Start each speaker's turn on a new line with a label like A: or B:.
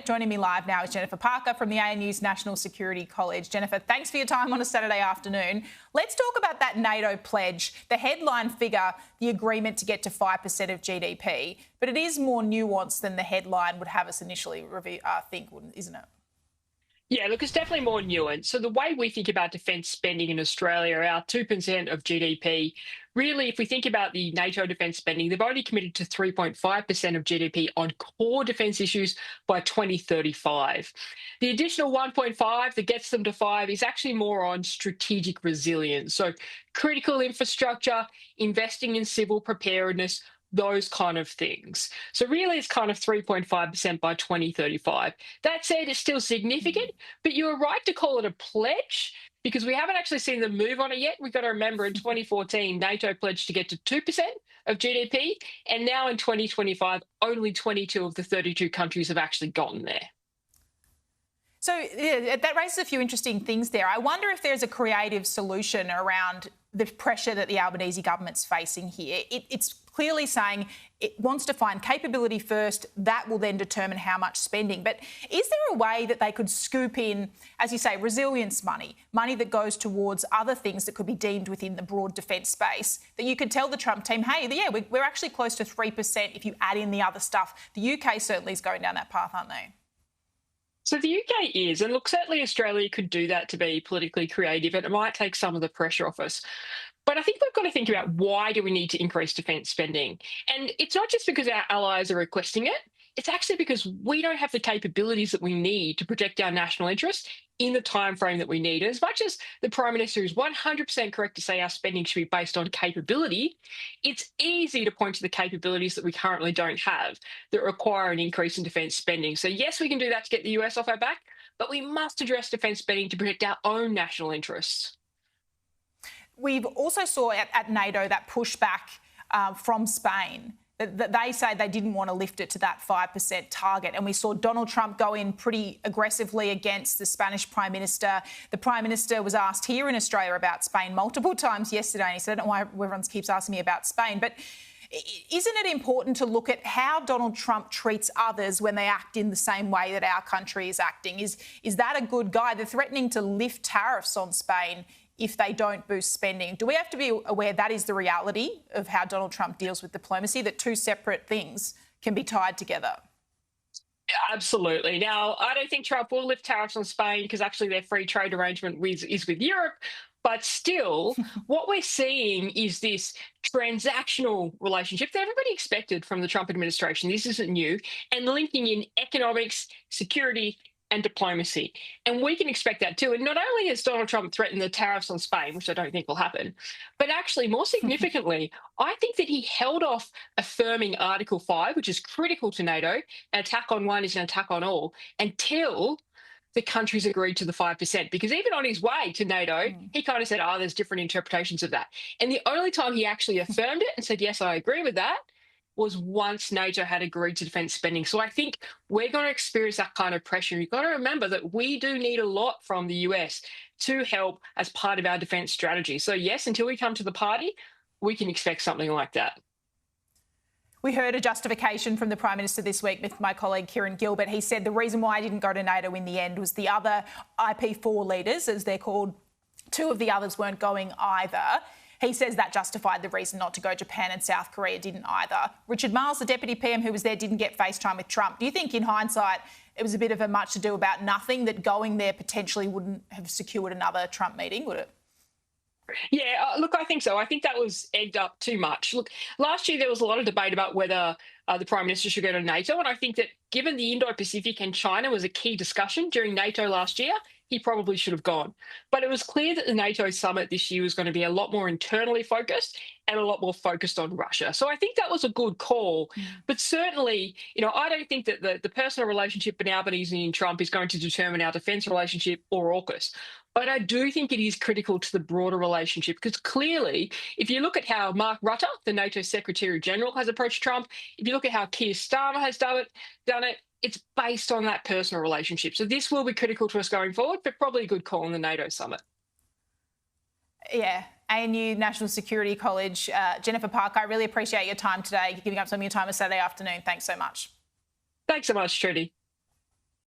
A: Yep, joining me live now is Jennifer Parker from the ANU's National Security College. Jennifer, thanks for your time on a Saturday afternoon. Let's talk about that NATO pledge, the headline figure, the agreement to get to 5% of GDP. But it is more nuanced than the headline would have us initially think, isn't it?
B: Yeah, look, it's definitely more nuanced. So the way we think about defence spending in Australia, our 2% of GDP, really, if we think about the NATO defence spending, they've already committed to 3.5% of GDP on core defence issues by 2035. The additional 1.5 that gets them to 5 is actually more on strategic resilience. So critical infrastructure, investing in civil preparedness, those kind of things. So really it's kind of 3.5% by 2035. That said, it's still significant, but you're right to call it a pledge because we haven't actually seen them move on it yet. We've got to remember in 2014, NATO pledged to get to 2% of GDP, and now in 2025, only 22 of the 32 countries have actually gotten there.
A: So yeah, that raises a few interesting things there. I wonder if there's a creative solution around the pressure that the Albanese government's facing here. It's clearly saying it wants to find capability first, that will then determine how much spending. But is there a way that they could scoop in, as you say, resilience money that goes towards other things that could be deemed within the broad defence space, that you could tell the Trump team, hey, yeah, we're actually close to 3% if you add in the other stuff. The UK certainly is going down that path, aren't they?
B: So the UK is, and look, certainly Australia could do that to be politically creative, and it might take some of the pressure off us. But I think we've got to think about why do we need to increase defence spending? And it's not just because our allies are requesting it. It's actually because we don't have the capabilities that we need to protect our national interests in the time frame that we need. And as much as the Prime Minister is 100% correct to say our spending should be based on capability, it's easy to point to the capabilities that we currently don't have that require an increase in defence spending. So yes, we can do that to get the US off our back, but we must address defence spending to protect our own national interests.
A: We've also saw at NATO that pushback from Spain. That they say they didn't want to lift it to that 5% target. And we saw Donald Trump go in pretty aggressively against the Spanish Prime Minister. The Prime Minister was asked here in Australia about Spain multiple times yesterday. And he said, I don't know why everyone keeps asking me about Spain. But isn't it important to look at how Donald Trump treats others when they act in the same way that our country is acting? Is that a good guy? They're threatening to lift tariffs on Spain if they don't boost spending. Do we have to be aware that is the reality of how Donald Trump deals with diplomacy, that two separate things can be tied together?
B: Absolutely. Now, I don't think Trump will lift tariffs on Spain because actually their free trade arrangement is with Europe. But still, what we're seeing is this transactional relationship that everybody expected from the Trump administration. This isn't new. And linking in economics, security, and diplomacy. And we can expect that too. And not only has Donald Trump threatened the tariffs on Spain, which I don't think will happen, but actually more significantly, I think that he held off affirming Article 5, which is critical to NATO. An attack on one is an attack on all, until the countries agreed to the 5%. Because even on his way to NATO, he kind of said, oh, there's different interpretations of that. And the only time he actually affirmed it and said, yes, I agree with that, was once NATO had agreed to defence spending. So I think we're going to experience that kind of pressure. You've got to remember that we do need a lot from the US to help as part of our defence strategy. So yes, until we come to the party, we can expect something like that.
A: We heard a justification from the Prime Minister this week with my colleague Kieran Gilbert. He said the reason why he didn't go to NATO in the end was the other IP4 leaders, as they're called, two of the others weren't going either. He says that justified the reason not to go. Japan and South Korea didn't either. Richard Marles, the Deputy PM who was there, didn't get FaceTime with Trump. Do you think in hindsight it was a bit of a much ado about nothing, that going there potentially wouldn't have secured another Trump meeting, would it?
B: Yeah, look, I think so. I think that was egged up too much. Look, last year there was a lot of debate about whether the Prime Minister should go to NATO. And I think that given the Indo-Pacific and China was a key discussion during NATO last year, he probably should have gone. But it was clear that the NATO summit this year was going to be a lot more internally focused and a lot more focused on Russia. So I think that was a good call. But certainly, I don't think that the personal relationship between Albanese and Trump is going to determine our defence relationship or AUKUS. But I do think it is critical to the broader relationship, because clearly, if you look at how Mark Rutte, the NATO Secretary General, has approached Trump, if you look at how Keir Starmer has done it, it's based on that personal relationship. So this will be critical to us going forward, but probably a good call in the NATO summit.
A: Yeah. ANU National Security College, Jennifer Parker, I really appreciate your time today, giving up some of your time on Saturday afternoon. Thanks so much.
B: Thanks so much, Trudy.